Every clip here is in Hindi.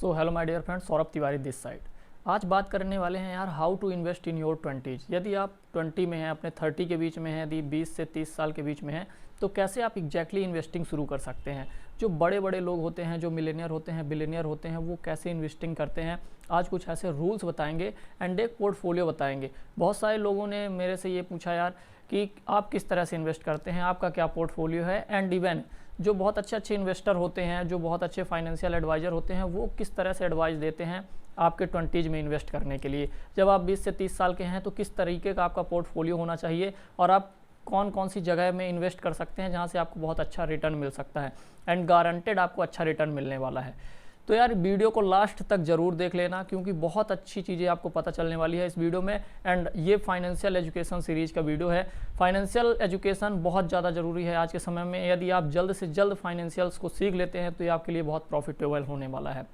So hello my dear friends, Saurabh Tiwari this side. आज बात करने वाले हैं यार how to invest in your 20s। यदि आप 20 में हैं, अपने 30 के बीच में हैं, यदि 20 से 30 साल के बीच में हैं, तो कैसे आप एग्जैक्टली इन्वेस्टिंग शुरू कर सकते हैं। जो बड़े बड़े लोग होते हैं, जो मिलेनियर होते हैं, बिलियनियर होते हैं, वो कैसे इन्वेस्टिंग करते हैं, आज कुछ ऐसे रूल्स बताएंगे एंड एक पोर्टफोलियो बताएंगे। बहुत सारे लोगों ने मेरे से ये पूछा यार कि आप किस तरह से इन्वेस्ट करते हैं, आपका क्या पोर्टफोलियो है, एंड इवन जो बहुत अच्छे अच्छे इन्वेस्टर होते हैं, जो बहुत अच्छे फाइनेंशियल एडवाइज़र होते हैं, वो किस तरह से एडवाइस देते हैं आपके 20s में इन्वेस्ट करने के लिए। जब आप 20 से 30 साल के हैं तो किस तरीके का आपका पोर्टफोलियो होना चाहिए और आप कौन कौन सी जगह में इन्वेस्ट कर सकते हैं जहाँ से आपको बहुत अच्छा रिटर्न मिल सकता है एंड गारंटेड आपको अच्छा रिटर्न मिलने वाला है। तो यार वीडियो को लास्ट तक ज़रूर देख लेना, क्योंकि बहुत अच्छी चीज़ें आपको पता चलने वाली है इस वीडियो में। एंड ये फाइनेंशियल एजुकेशन सीरीज़ का वीडियो है। फाइनेंशियल एजुकेशन बहुत ज़्यादा ज़रूरी है आज के समय में। यदि आप जल्द से जल्द फाइनेंशियल्स को सीख लेते हैं तो ये आपके लिए बहुत प्रॉफिटेबल होने वाला है।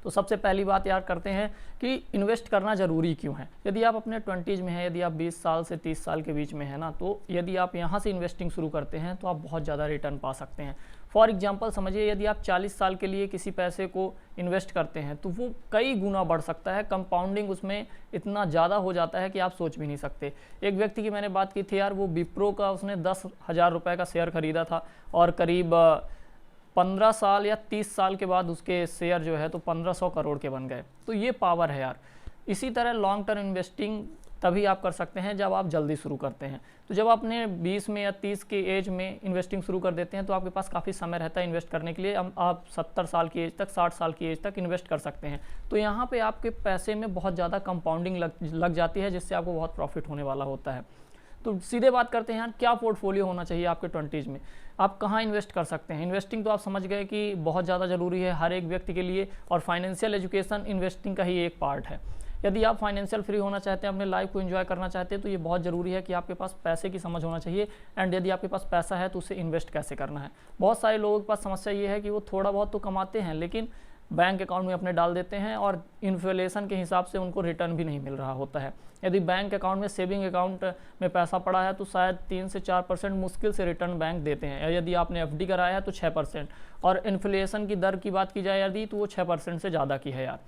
तो सबसे पहली बात यार करते हैं कि इन्वेस्ट करना ज़रूरी क्यों है। यदि आप अपने 20s में हैं, यदि आप 20 साल से 30 साल के बीच में हैं ना, तो यदि आप यहाँ से इन्वेस्टिंग शुरू करते हैं तो आप बहुत ज़्यादा रिटर्न पा सकते हैं। फॉर एग्जांपल समझिए, यदि आप 40 साल के लिए किसी पैसे को इन्वेस्ट करते हैं तो वो कई गुना बढ़ सकता है। कंपाउंडिंग उसमें इतना ज़्यादा हो जाता है कि आप सोच भी नहीं सकते। एक व्यक्ति की मैंने बात की थी यार, वो विप्रो का उसने 10,000 रुपये का शेयर खरीदा था और करीब 15 साल या 30 साल के बाद उसके शेयर जो है तो 1500 करोड़ के बन गए। तो ये पावर है यार। इसी तरह लॉन्ग टर्म इन्वेस्टिंग तभी आप कर सकते हैं जब आप जल्दी शुरू करते हैं। तो जब अपने 20 में या 30 के एज में इन्वेस्टिंग शुरू कर देते हैं तो आपके पास काफ़ी समय रहता है इन्वेस्ट करने के लिए। आप 70 साल की एज तक, 60 साल की एज तक इन्वेस्ट कर सकते हैं। तो यहाँ पे आपके पैसे में बहुत ज़्यादा कंपाउंडिंग लग जाती है, जिससे आपको बहुत प्रॉफिट होने वाला होता है। तो सीधे बात करते हैं यार, क्या पोर्टफोलियो होना चाहिए आपके 20s में, आप कहाँ इन्वेस्ट कर सकते हैं। इन्वेस्टिंग तो आप समझ गए कि बहुत ज़्यादा ज़रूरी है हर एक व्यक्ति के लिए, और फाइनेंशियल एजुकेशन इन्वेस्टिंग का ही एक पार्ट है। यदि आप फाइनेंशियल फ्री होना चाहते हैं, अपने लाइफ को एंजॉय करना चाहते हैं, तो ये बहुत ज़रूरी है कि आपके पास पैसे की समझ होना चाहिए। एंड यदि आपके पास पैसा है तो उसे इन्वेस्ट कैसे करना है। बहुत सारे लोगों के पास समस्या ये है कि वो थोड़ा बहुत तो कमाते हैं, लेकिन बैंक अकाउंट में अपने डाल देते हैं और इन्फ्लेशन के हिसाब से उनको रिटर्न भी नहीं मिल रहा होता है। यदि बैंक अकाउंट में, सेविंग अकाउंट में पैसा पड़ा है तो शायद 3 से 4% मुश्किल से रिटर्न बैंक देते हैं। यदि आपने एफडी कराया है तो 6%, और इन्फ्लेशन की दर की बात की जाए यदि, तो वो 6% से ज़्यादा की है यार।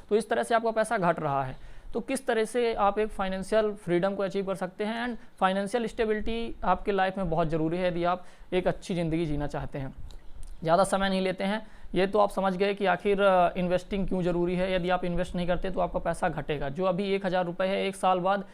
तो इस तरह से आपका पैसा घट रहा है। तो किस तरह से आप एक फाइनेंशियल फ्रीडम को अचीव कर सकते हैं। एंड फाइनेंशियल स्टेबिलिटी आपके लाइफ में बहुत ज़रूरी है यदि आप एक अच्छी ज़िंदगी जीना चाहते हैं। ज़्यादा समय नहीं लेते हैं, ये तो आप समझ गए कि आखिर इन्वेस्टिंग क्यों ज़रूरी है। यदि आप इन्वेस्ट नहीं करते तो आपका पैसा घटेगा। जो अभी 1,000 रुपये है, 1 साल बाद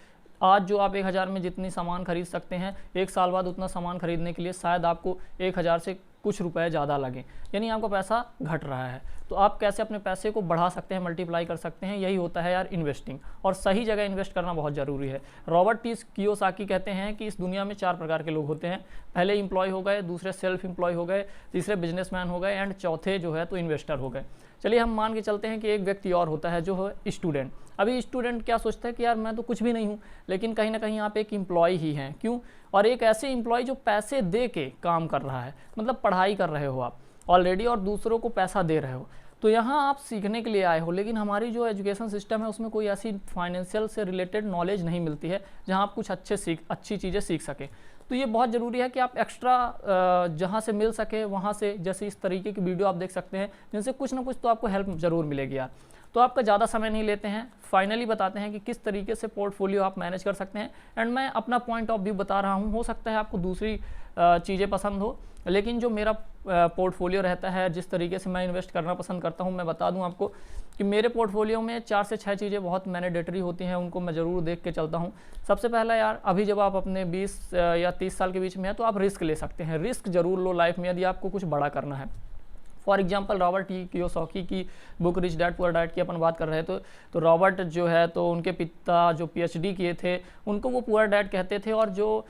आज जो आप 1,000 में जितनी सामान खरीद सकते हैं, 1 साल बाद उतना सामान खरीदने के लिए शायद आपको 1,000 से कुछ रुपए ज़्यादा लगें, यानी आपका पैसा घट रहा है। तो आप कैसे अपने पैसे को बढ़ा सकते हैं, मल्टीप्लाई कर सकते हैं, यही होता है यार इन्वेस्टिंग। और सही जगह इन्वेस्ट करना बहुत ज़रूरी है। रॉबर्ट टी कियोसाकी कहते हैं कि इस दुनिया में 4 प्रकार के लोग होते हैं। पहले एम्प्लॉय हो गए, दूसरे सेल्फ एम्प्लॉय हो गए, तीसरे बिजनेसमैन हो गए, एंड चौथे जो है तो इन्वेस्टर हो गए। चलिए हम मान के चलते हैं कि एक व्यक्ति और होता है जो है स्टूडेंट। अभी स्टूडेंट क्या सोचता है कि यार मैं तो कुछ भी नहीं हूँ, लेकिन कहीं ना कहीं आप एक एम्प्लॉय ही हैं। क्यों? और एक ऐसे एम्प्लॉय जो पैसे दे के काम कर रहा है, मतलब पढ़ाई कर रहे हो आप ऑलरेडी और दूसरों को पैसा दे रहे हो। तो यहाँ आप सीखने के लिए आए हो, लेकिन हमारी जो एजुकेशन सिस्टम है उसमें कोई ऐसी फाइनेंशियल से रिलेटेड नॉलेज नहीं मिलती है जहाँ आप कुछ अच्छी चीज़ें सीख सकें। तो ये बहुत ज़रूरी है कि आप एक्स्ट्रा जहाँ से मिल सके वहाँ से, जैसे इस तरीके की वीडियो आप देख सकते हैं जिनसे कुछ ना कुछ तो आपको हेल्प ज़रूर मिलेगी यार। तो आपका ज़्यादा समय नहीं लेते हैं, फाइनली बताते हैं कि किस तरीके से पोर्टफोलियो आप मैनेज कर सकते हैं। एंड मैं अपना पॉइंट ऑफ व्यू बता रहा हूँ, हो सकता है आपको दूसरी चीज़ें पसंद हो, लेकिन जो मेरा पोर्टफोलियो रहता है, जिस तरीके से मैं इन्वेस्ट करना पसंद करता हूँ, मैं बता दूँ आपको कि मेरे पोर्टफोलियो में 4 से 6 चीज़ें बहुत मैंडेटरी होती हैं, उनको मैं ज़रूर देख के चलता हूँ। सबसे पहला यार, अभी जब आप अपने 20 या 30 साल के बीच में हैं तो आप रिस्क ले सकते हैं। रिस्क ज़रूर लो लाइफ में यदि आपको कुछ बड़ा करना है। For example Robert T Kiyosaki की book rich dad poor dad की अपन बात कर रहे थे, तो रॉबर्ट जो है तो उनके पिता जो पीएचडी किए थे उनको वो पुअर डैड कहते थे, और जो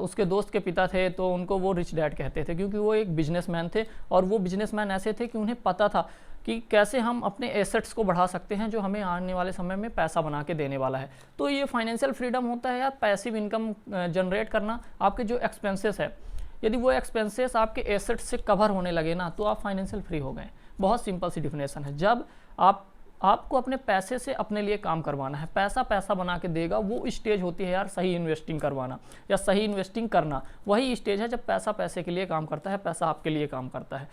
उसके दोस्त के पिता थे तो उनको वो रिच डैड कहते थे, क्योंकि वो एक बिजनेसमैन थे। और वो बिजनेसमैन ऐसे थे कि उन्हें पता था कि कैसे हम अपने एसेट्स को बढ़ा सकते हैं जो हमें आने वाले समय में पैसा बना के देने वाला है। तो ये फाइनेंशियल फ्रीडम होता है यार, पैसिव इनकम जनरेट करना। आपके जो एक्सपेंसेस है, यदि वो एक्सपेंसेस आपके एसेट्स से कवर होने लगे ना, तो आप फाइनेंशियल फ्री हो गए। बहुत सिंपल सी डिफिनेशन है। जब आपको अपने पैसे से अपने लिए काम करवाना है, पैसा पैसा बना के देगा, वो स्टेज होती है यार सही इन्वेस्टिंग करवाना या सही इन्वेस्टिंग करना। वही स्टेज है जब पैसा पैसे के लिए काम करता है, पैसा आपके लिए काम करता है।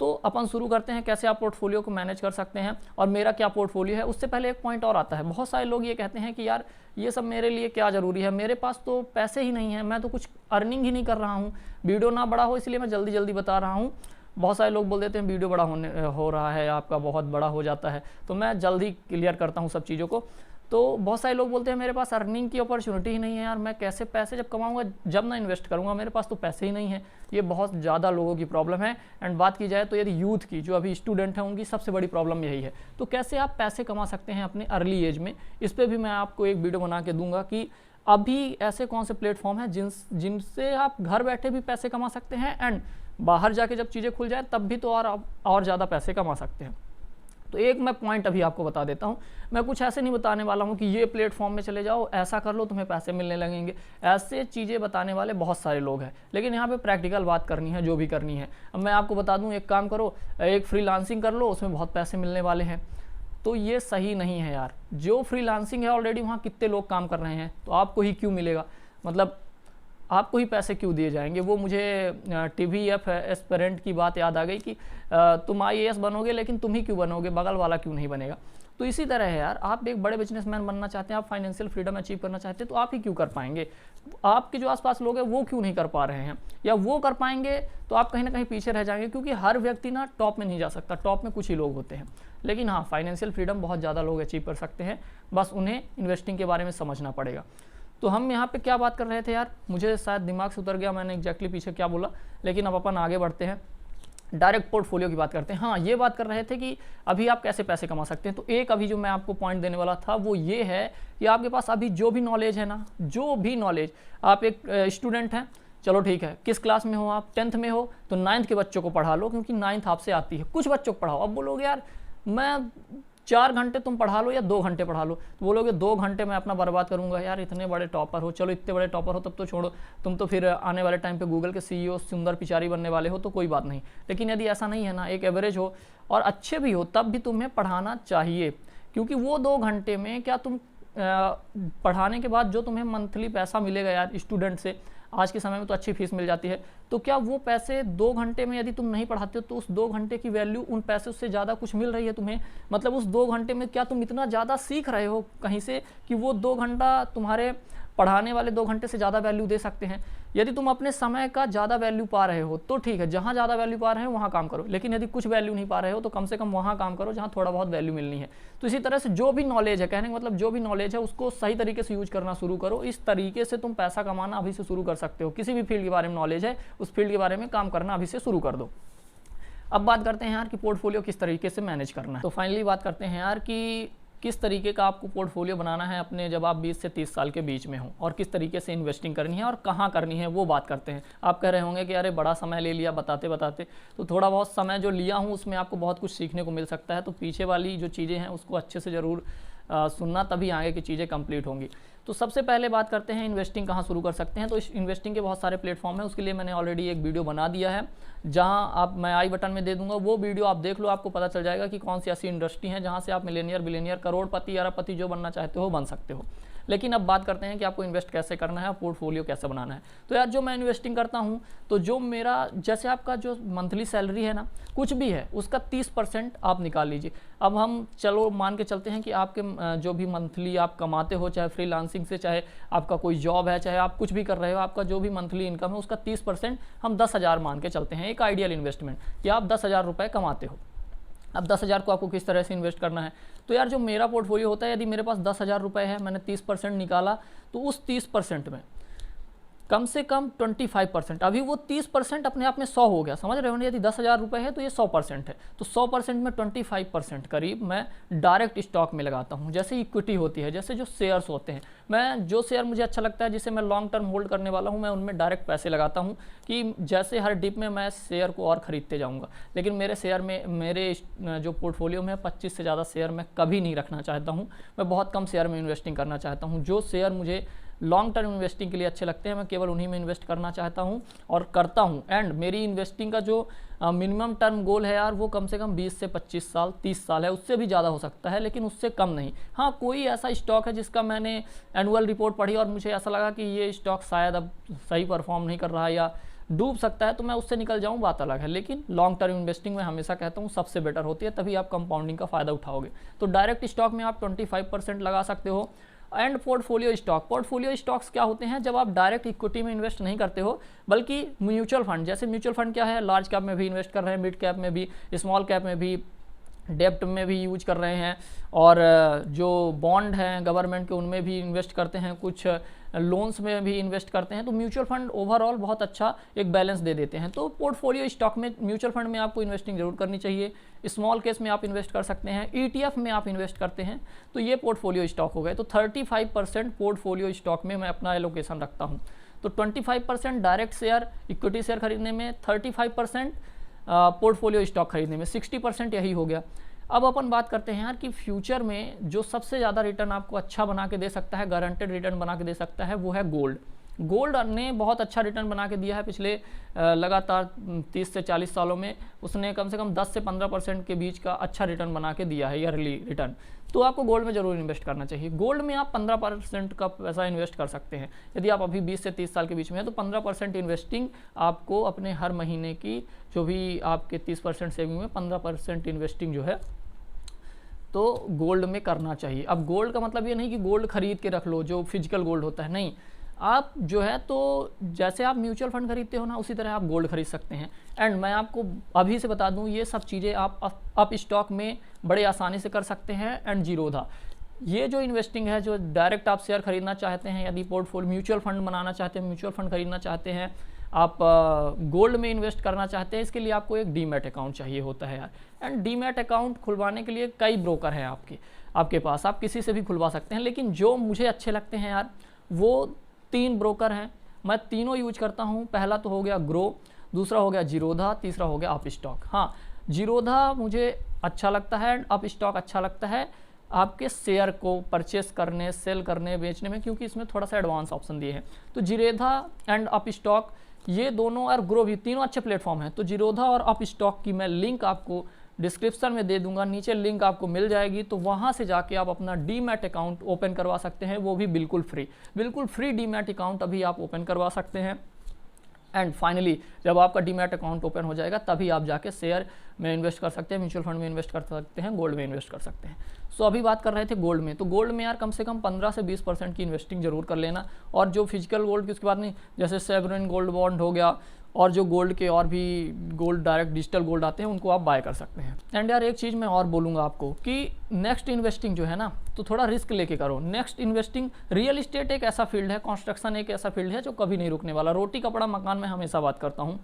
तो अपन शुरू करते हैं कैसे आप पोर्टफोलियो को मैनेज कर सकते हैं और मेरा क्या पोर्टफोलियो है। उससे पहले एक पॉइंट और आता है, बहुत सारे लोग ये कहते हैं कि यार ये सब मेरे लिए क्या ज़रूरी है, मेरे पास तो पैसे ही नहीं है, मैं तो कुछ अर्निंग ही नहीं कर रहा हूँ, वीडियो ना बड़ा हो इसलिए मैं जल्दी जल्दी बता रहा हूँ। बहुत सारे लोग बोल देते हैं वीडियो बड़ा हो रहा है, आपका बहुत बड़ा हो जाता है, तो मैं जल्दी क्लियर करता हूँ सब चीज़ों को। तो बहुत सारे लोग बोलते हैं मेरे पास अर्निंग की अपॉर्चुनिटी ही नहीं है यार, मैं कैसे पैसे जब कमाऊंगा जब ना इन्वेस्ट करूंगा, मेरे पास तो पैसे ही नहीं है। ये बहुत ज़्यादा लोगों की प्रॉब्लम है। एंड बात की जाए तो यदि यूथ की, जो अभी स्टूडेंट हैं, उनकी सबसे बड़ी प्रॉब्लम यही है। तो कैसे आप पैसे कमा सकते हैं अपने अर्ली एज में, इस पर भी मैं आपको एक वीडियो बना के दूंगा कि अभी ऐसे कौन से प्लेटफॉर्म हैं जिनसे आप घर बैठे भी पैसे कमा सकते हैं एंड बाहर जाके जब चीज़ें खुल जाए तब भी तो और ज़्यादा पैसे कमा सकते हैं। तो एक मैं पॉइंट अभी आपको बता देता हूँ, मैं कुछ ऐसे नहीं बताने वाला हूँ कि ये प्लेटफॉर्म में चले जाओ, ऐसा कर लो तुम्हें पैसे मिलने लगेंगे, ऐसे चीज़ें बताने वाले बहुत सारे लोग हैं, लेकिन यहाँ पे प्रैक्टिकल बात करनी है जो भी करनी है। अब मैं आपको बता दूँ, एक काम करो, एक फ्रीलांसिंग कर लो, उसमें बहुत पैसे मिलने वाले हैं। तो ये सही नहीं है यार, जो फ्रीलांसिंग है ऑलरेडी वहाँ कितने लोग काम कर रहे हैं, तो आपको ही क्यों मिलेगा, मतलब आपको ही पैसे क्यों दिए जाएंगे। वो मुझे TVF एस्पिरेंट की बात याद आ गई कि तुम IAS बनोगे लेकिन तुम ही क्यों बनोगे, बगल वाला क्यों नहीं बनेगा। तो इसी तरह है यार, आप एक बड़े बिजनेसमैन बनना चाहते हैं, आप फाइनेंशियल फ्रीडम अचीव करना चाहते हैं, तो आप ही क्यों कर पाएंगे, आपके जो आसपास लोग हैं वो क्यों नहीं कर पा रहे हैं, या वो कर पाएंगे तो आप कहीं ना कहीं पीछे रह जाएंगे। क्योंकि हर व्यक्ति ना टॉप में नहीं जा सकता, टॉप में कुछ ही लोग होते हैं, लेकिन हाँ फाइनेंशियल फ्रीडम बहुत ज़्यादा लोग अचीव कर सकते हैं, बस उन्हें इन्वेस्टिंग के बारे में समझना पड़ेगा। तो हम यहाँ पे क्या बात कर रहे थे यार, मुझे शायद दिमाग से उतर गया मैंने एग्जैक्टली पीछे क्या बोला, लेकिन अब अपन आगे बढ़ते हैं, डायरेक्ट पोर्टफोलियो की बात करते हैं। हाँ, ये बात कर रहे थे कि अभी आप कैसे पैसे कमा सकते हैं। तो एक अभी जो मैं आपको पॉइंट देने वाला था वो ये है कि आपके पास अभी जो भी नॉलेज है ना, जो भी नॉलेज, आप एक स्टूडेंट हैं, चलो ठीक है, किस क्लास में हो आप, 10th में हो, तो 9th के बच्चों को पढ़ा लो, क्योंकि 9th आपसे आती है। कुछ बच्चों को पढ़ाओ, अब बोलोगे यार मैं 4 घंटे तुम पढ़ा लो या 2 घंटे पढ़ा लो, तो बोलोगे 2 घंटे मैं अपना बर्बाद करूंगा, यार इतने बड़े टॉपर हो, चलो इतने बड़े टॉपर हो तब तो छोड़ो, तुम तो फिर आने वाले टाइम पे गूगल के CEO सुंदर पिचारी बनने वाले हो, तो कोई बात नहीं। लेकिन यदि ऐसा नहीं है ना, एक एवरेज हो और अच्छे भी हो, तब भी तुम्हें पढ़ाना चाहिए, क्योंकि वो 2 घंटे में क्या तुम पढ़ाने के बाद जो तुम्हें मंथली पैसा मिलेगा यार स्टूडेंट से, आज के समय में तो अच्छी फीस मिल जाती है, तो क्या वो पैसे 2 घंटे में यदि तुम नहीं पढ़ाते हो तो उस 2 घंटे की वैल्यू उन पैसों से ज़्यादा कुछ मिल रही है तुम्हें, मतलब उस 2 घंटे में क्या तुम इतना ज़्यादा सीख रहे हो कहीं से कि वो 2 घंटा तुम्हारे पढ़ाने वाले 2 घंटे से ज़्यादा वैल्यू दे सकते हैं। यदि तुम अपने समय का ज़्यादा वैल्यू पा रहे हो तो ठीक है, जहाँ ज़्यादा वैल्यू पा रहे हो वहाँ काम करो, लेकिन यदि कुछ वैल्यू नहीं पा रहे हो तो कम से कम वहाँ काम करो जहाँ थोड़ा बहुत वैल्यू मिलनी है। तो इसी तरह से जो भी नॉलेज है, कहने का मतलब जो भी नॉलेज है उसको सही तरीके से यूज करना शुरू करो। इस तरीके से तुम पैसा कमाना अभी से शुरू कर सकते हो। किसी भी फील्ड के बारे में नॉलेज है, उस फील्ड के बारे में काम करना अभी से शुरू कर दो। अब बात करते हैं यार कि पोर्टफोलियो किस तरीके से मैनेज करना है। तो फाइनली बात करते हैं यार कि किस तरीके का आपको पोर्टफोलियो बनाना है अपने, जब आप 20 से 30 साल के बीच में हो, और किस तरीके से इन्वेस्टिंग करनी है और कहाँ करनी है वो बात करते हैं। आप कह रहे होंगे कि अरे बड़ा समय ले लिया बताते बताते, तो थोड़ा बहुत समय जो लिया हूँ उसमें आपको बहुत कुछ सीखने को मिल सकता है, तो पीछे वाली जो चीज़ें हैं उसको अच्छे से ज़रूर सुनना, तभी आगे की चीज़ें कंप्लीट होंगी। तो सबसे पहले बात करते हैं इन्वेस्टिंग कहाँ शुरू कर सकते हैं। तो इस इन्वेस्टिंग के बहुत सारे प्लेटफॉर्म हैं, उसके लिए मैंने ऑलरेडी एक वीडियो बना दिया है, जहाँ आप, मैं आई बटन में दे दूंगा, वो वीडियो आप देख लो, आपको पता चल जाएगा कि कौन सी ऐसी इंडस्ट्री है जहाँ से आप मिलेनियर, बिलियनियर, करोड़पति, अरबपति जो बनना चाहते हो बन सकते हो। लेकिन अब बात करते हैं कि आपको इन्वेस्ट कैसे करना है, पोर्टफोलियो कैसे बनाना है। तो यार जो मैं इन्वेस्टिंग करता हूँ, तो जो मेरा, जैसे आपका जो मंथली सैलरी है ना, कुछ भी है उसका 30% आप निकाल लीजिए। अब हम चलो मान के चलते हैं कि आपके जो भी मंथली आप कमाते हो, चाहे फ्रीलांसिंग से, चाहे आपका कोई जॉब है, चाहे आप कुछ भी कर रहे हो, आपका जो भी मंथली इनकम है उसका 30% हम 10,000 मान के चलते हैं, एक आइडियल इन्वेस्टमेंट, कि आप 10,000 रुपये कमाते हो। अब 10,000 को आपको किस तरह से इन्वेस्ट करना है। तो यार जो मेरा पोर्टफोलियो होता है, यदि मेरे पास 10,000 रुपये है, मैंने 30% निकाला, तो उस 30% में कम से कम 25%, अभी वो 30% अपने आप में 100 हो गया, समझ रहे हो ना। यदि 10,000 रुपये है तो ये 100% है, तो 100% में 25% करीब मैं डायरेक्ट स्टॉक में लगाता हूँ। जैसे इक्विटी होती है, जैसे जो शेयर्स होते हैं, मैं जो शेयर मुझे अच्छा लगता है, जिसे मैं लॉन्ग टर्म होल्ड करने वाला हूँ, मैं उनमें डायरेक्ट पैसे लगाता हूँ कि जैसे हर डिप में मैं शेयर को और ख़रीदते जाऊँगा। लेकिन मेरे शेयर में, मेरे जो पोर्टफोलियो में 25 से ज़्यादा शेयर मैं कभी नहीं रखना चाहता हूँ। मैं बहुत कम शेयर में इन्वेस्टिंग करना चाहता हूँ। जो शेयर मुझे लॉन्ग टर्म इन्वेस्टिंग के लिए अच्छे लगते हैं, मैं केवल उन्हीं में इन्वेस्ट करना चाहता हूं और करता हूं। एंड मेरी इन्वेस्टिंग का जो मिनिमम टर्म गोल है यार, वो कम से कम 20 से 25 साल, 30 साल है, उससे भी ज़्यादा हो सकता है, लेकिन उससे कम नहीं। हाँ, कोई ऐसा स्टॉक है जिसका मैंने एनुअल रिपोर्ट पढ़ी और मुझे ऐसा लगा कि ये स्टॉक शायद अब सही परफॉर्म नहीं कर रहा है, या डूब सकता है तो मैं उससे निकल जाऊँ, बात अलग है, लेकिन लॉन्ग टर्म इन्वेस्टिंग में हमेशा कहता हूँ सबसे बेटर होती है, तभी आप कंपाउंडिंग का फ़ायदा उठाओगे। तो डायरेक्ट स्टॉक में आप 25% लगा सकते हो। एंड पोर्टफोलियो स्टॉक्स क्या होते हैं, जब आप डायरेक्ट इक्विटी में इन्वेस्ट नहीं करते हो बल्कि म्यूचुअल फंड, जैसे म्यूचुअल फंड क्या है, लार्ज कैप में भी इन्वेस्ट कर रहे हैं, मिड कैप में भी, स्मॉल कैप में भी, डेप्ट में भी यूज कर रहे हैं, और जो बॉन्ड हैं गवर्नमेंट के उनमें भी इन्वेस्ट करते हैं, कुछ लोन्स में भी इन्वेस्ट करते हैं। तो म्यूचुअल फंड ओवरऑल बहुत अच्छा एक बैलेंस दे देते हैं। तो पोर्टफोलियो स्टॉक में, म्यूचुअल फंड में आपको इन्वेस्टिंग जरूर करनी चाहिए। स्मॉल केस में आप इन्वेस्ट कर सकते हैं, ETF में आप इन्वेस्ट करते हैं, तो ये पोर्टफोलियो स्टॉक हो गए। तो 35% पोर्टफोलियो स्टॉक में मैं अपना एलोकेशन रखता हूँ। तो 25% डायरेक्ट शेयर, इक्विटी शेयर खरीदने में, 35% पोर्टफोलियो स्टॉक खरीदने में, 60% यही हो गया। अब अपन बात करते हैं यार कि फ्यूचर में जो सबसे ज़्यादा रिटर्न आपको अच्छा बना के दे सकता है, गारंटेड रिटर्न बना के दे सकता है, वो है गोल्ड। गोल्ड ने बहुत अच्छा रिटर्न बना के दिया है पिछले लगातार 30 से 40 सालों में। उसने कम से कम 10 से 15% के बीच का अच्छा रिटर्न बना के दिया है, ईयरली रिटर्न। तो आपको गोल्ड में ज़रूर इन्वेस्ट करना चाहिए। गोल्ड में आप 15% का पैसा इन्वेस्ट कर सकते हैं। यदि आप अभी 20 से 30 साल के बीच में है तो 15% इन्वेस्टिंग आपको अपने हर महीने की जो भी आपके 30% सेविंग में 15% इन्वेस्टिंग जो है तो गोल्ड में करना चाहिए। अब गोल्ड का मतलब ये नहीं कि गोल्ड खरीद के रख लो, जो फिजिकल गोल्ड होता है, नहीं। आप जो है तो जैसे आप म्यूचुअल फंड खरीदते हो ना, उसी तरह आप गोल्ड खरीद सकते हैं। एंड मैं आपको अभी से बता दूं, ये सब चीज़ें आप अप स्टॉक में बड़े आसानी से कर सकते हैं। एंड जीरोधा, ये जो इन्वेस्टिंग है, जो डायरेक्ट आप शेयर खरीदना चाहते हैं, यदि पोर्टफोलियो म्यूचुअल फंड बनाना चाहते हैं, म्यूचुअल फंड खरीदना चाहते हैं, आप गोल्ड में इन्वेस्ट करना चाहते हैं, इसके लिए आपको एक डीमैट अकाउंट चाहिए होता है यार। एंड डीमैट अकाउंट खुलवाने के लिए कई ब्रोकर हैं आपके पास, आप किसी से भी खुलवा सकते हैं। लेकिन जो मुझे अच्छे लगते हैं यार, वो 3 ब्रोकर हैं, मैं तीनों यूज करता हूँ। पहला तो हो गया ग्रो, दूसरा हो गया जीरोधा, तीसरा हो गया अप स्टॉक। हाँ, जीरोधा मुझे अच्छा लगता है एंड अप स्टॉक अच्छा लगता है आपके शेयर को परचेस करने, सेल करने, बेचने में, क्योंकि इसमें थोड़ा सा एडवांस ऑप्शन दिए हैं। तो जीरोधा एंड अप स्टॉक, ये दोनों और ग्रो भी, तीनों अच्छे प्लेटफॉर्म हैं। तो जीरोधा और अप स्टॉक की मैं लिंक आपको डिस्क्रिप्शन में दे दूंगा, नीचे लिंक आपको मिल जाएगी। तो वहाँ से जाके आप अपना डीमैट अकाउंट ओपन करवा सकते हैं, वो भी बिल्कुल फ्री डीमैट अकाउंट अभी आप ओपन करवा सकते हैं। एंड फाइनली जब आपका डीमैट अकाउंट ओपन हो जाएगा तभी आप जाके शेयर में इन्वेस्ट कर सकते हैं, म्यूचुअल फंड में इन्वेस्ट कर सकते हैं, गोल्ड में इन्वेस्ट कर सकते हैं। सो अभी बात कर रहे थे गोल्ड में। तो गोल्ड में यार कम से कम 15 से 20% की इन्वेस्टिंग जरूर कर लेना। और जो फिजिकल गोल्ड की उसके बाद नहीं, जैसे सेवरेन गोल्ड बॉन्ड हो गया, और जो गोल्ड के और भी गोल्ड डायरेक्ट डिजिटल गोल्ड आते हैं, उनको आप बाय कर सकते हैं। एंड यार एक चीज़ मैं और बोलूँगा आपको कि नेक्स्ट इन्वेस्टिंग जो है ना, तो थोड़ा रिस्क लेके करो। नेक्स्ट इन्वेस्टिंग, रियल इस्टेट एक ऐसा फील्ड है, कंस्ट्रक्शन एक ऐसा फील्ड है जो कभी नहीं रुकने वाला। रोटी कपड़ा मकान में हमेशा बात करता हूँ,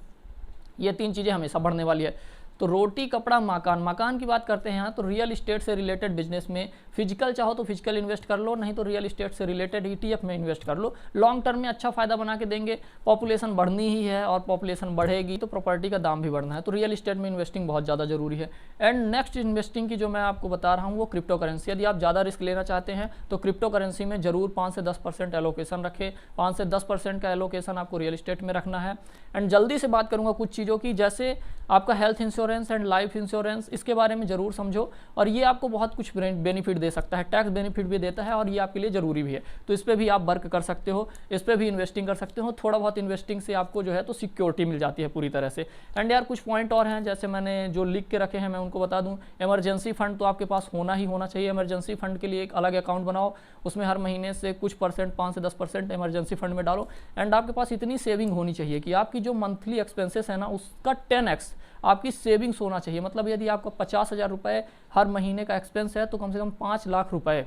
ये 3 चीज़ें हमेशा बढ़ने वाली है। तो रोटी कपड़ा मकान की बात करते हैं यहाँ, तो रियल इस्टेट से रिलेटेड बिजनेस में फिजिकल चाहो तो फिजिकल इन्वेस्ट कर लो, नहीं तो रियल इस्टेट से रिलेटेड ETF में इन्वेस्ट कर लो। लॉन्ग टर्म में अच्छा फायदा बना के देंगे। पॉपुलेशन बढ़नी ही है और पॉपुलेशन बढ़ेगी तो प्रॉपर्टी का दाम भी बढ़ना है, तो रियल इस्टेट में इन्वेस्टिंग बहुत ज़्यादा जरूरी है। एंड नेक्स्ट इन्वेस्टिंग की जो मैं आपको बता रहा हूँ वो क्रिप्टो करेंसी। यदि आप ज़्यादा रिस्क लेना चाहते हैं तो क्रिप्टो करेंसी में जरूर 5 से 10% एलोकेशन रखें। 5 से 10% का एलोकेशन आपको रियल इस्टेट में रखना है। एंड जल्दी से बात करूँगा कुछ चीज़ों की, जैसे आपका health insurance and life insurance, इसके बारे में जरूर समझो। और ये आपको बहुत कुछ बेनिफिट दे सकता है, टैक्स बेनिफिट भी देता है और ये आपके लिए जरूरी भी है। तो इस पर भी आप वर्क कर सकते हो, इस पर भी इन्वेस्टिंग कर सकते हो। थोड़ा बहुत इन्वेस्टिंग से आपको जो है तो सिक्योरिटी मिल जाती है पूरी तरह से। एंड यार कुछ पॉइंट और हैं, जैसे मैंने जो लिख के रखे हैं मैं उनको बता दूं। इमरजेंसी फंड तो आपके पास होना ही होना चाहिए। इमरजेंसी फंड के लिए एक अलग अकाउंट बनाओ, उसमें हर महीने से कुछ परसेंट, 5 से 10% इमरजेंसी फंड में डालो। एंड आपके पास इतनी सेविंग होनी चाहिए कि आपकी जो मंथली एक्सपेंसेस है ना, उसका 10x आपकी सेविंग्स होना चाहिए। मतलब यदि आपका 50,000 रुपये हर महीने का एक्सपेंस है तो कम से कम 5 लाख रुपए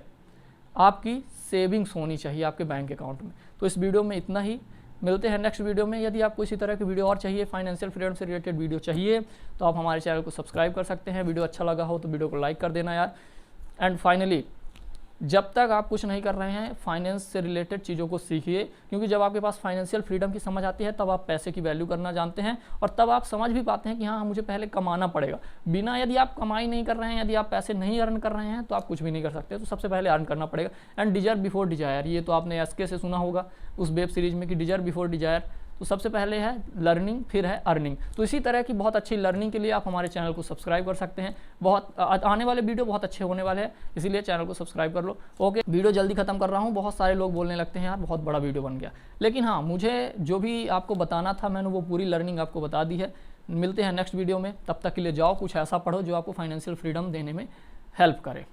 आपकी सेविंग्स होनी चाहिए आपके बैंक अकाउंट में। तो इस वीडियो में इतना ही, मिलते हैं नेक्स्ट वीडियो में। यदि आपको इसी तरह की वीडियो और चाहिए, फाइनेंशियल फ्रीडम से रिलेटेड वीडियो चाहिए, तो आप हमारे चैनल को सब्सक्राइब कर सकते हैं। वीडियो अच्छा लगा हो तो वीडियो को लाइक कर देना यार। एंड फाइनली, जब तक आप कुछ नहीं कर रहे हैं, फाइनेंस से रिलेटेड चीज़ों को सीखिए, क्योंकि जब आपके पास फाइनेंशियल फ्रीडम की समझ आती है तब आप पैसे की वैल्यू करना जानते हैं और तब आप समझ भी पाते हैं कि हाँ, मुझे पहले कमाना पड़ेगा। बिना, यदि आप कमाई नहीं कर रहे हैं, यदि आप पैसे नहीं अर्न कर रहे हैं तो आप कुछ भी नहीं कर सकते। तो सबसे पहले अर्न करना पड़ेगा। एंड डिजर्व बिफोर डिजायर, ये तो आपने SK से सुना होगा उस वेब सीरीज में कि डिजर्व बिफोर डिजायर। तो सबसे पहले है लर्निंग, फिर है अर्निंग। तो इसी तरह की बहुत अच्छी लर्निंग के लिए आप हमारे चैनल को सब्सक्राइब कर सकते हैं। बहुत आने वाले वीडियो बहुत अच्छे होने वाले हैं, इसीलिए चैनल को सब्सक्राइब कर लो। ओके, वीडियो जल्दी खत्म कर रहा हूँ। बहुत सारे लोग बोलने लगते हैं यार बहुत बड़ा वीडियो बन गया, लेकिन हाँ, मुझे जो भी आपको बताना था मैंने वो पूरी लर्निंग आपको बता दी है। मिलते हैं नेक्स्ट वीडियो में, तब तक के लिए जाओ कुछ ऐसा पढ़ो जो आपको फाइनेंशियल फ्रीडम देने में हेल्प करे।